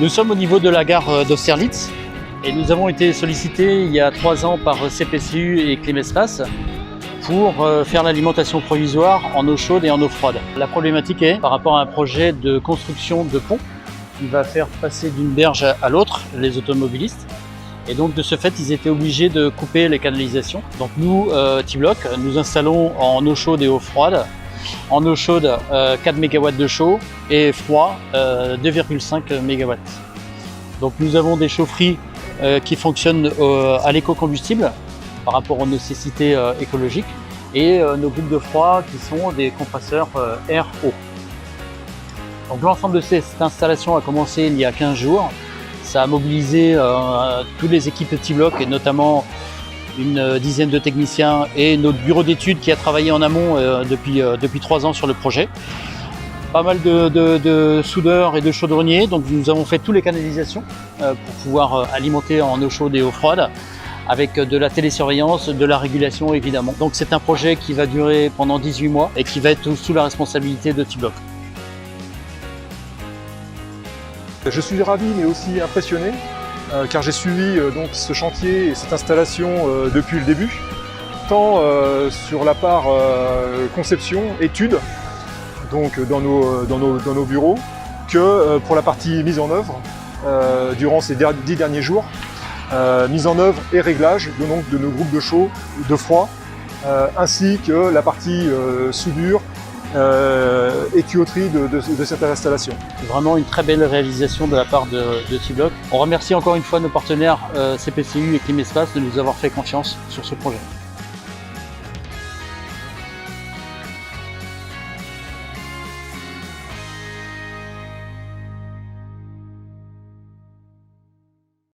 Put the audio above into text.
Nous sommes au niveau de la gare d'Austerlitz et nous avons été sollicités il y a 3 ans par CPCU et Climespace pour faire l'alimentation provisoire en eau chaude et en eau froide. La problématique est par rapport à un projet de construction de pont qui va faire passer d'une berge à l'autre les automobilistes. Et donc de ce fait, ils étaient obligés de couper les canalisations. Donc nous, T-Block, nous installons en eau chaude et eau froide. En eau chaude, 4 MW de chaud et froid, 2,5 MW. Donc nous avons des chaufferies qui fonctionnent à l'éco-combustible par rapport aux nécessités écologiques et nos groupes de froid qui sont des compresseurs air-eau. Donc l'ensemble de cette installation a commencé il y a 15 jours. Ça a mobilisé toutes les équipes de T-Block et notamment une dizaine de techniciens et notre bureau d'études qui a travaillé en amont depuis 3 ans sur le projet. Pas mal de soudeurs et de chaudronniers, donc nous avons fait toutes les canalisations pour pouvoir alimenter en eau chaude et eau froide avec de la télésurveillance, de la régulation évidemment. Donc c'est un projet qui va durer pendant 18 mois et qui va être sous la responsabilité de T-Block. Je suis ravi mais aussi impressionné car j'ai suivi donc ce chantier et cette installation depuis le début, tant sur la part conception, études, donc dans nos bureaux, que pour la partie mise en œuvre durant ces 10 derniers jours, mise en œuvre et réglage de nos groupes de chaud, de froid, ainsi que la partie soudure et tuyauterie de cette installation. C'est vraiment une très belle réalisation de la part de T-Block. On remercie encore une fois nos partenaires CPCU et Climespace de nous avoir fait confiance sur ce projet.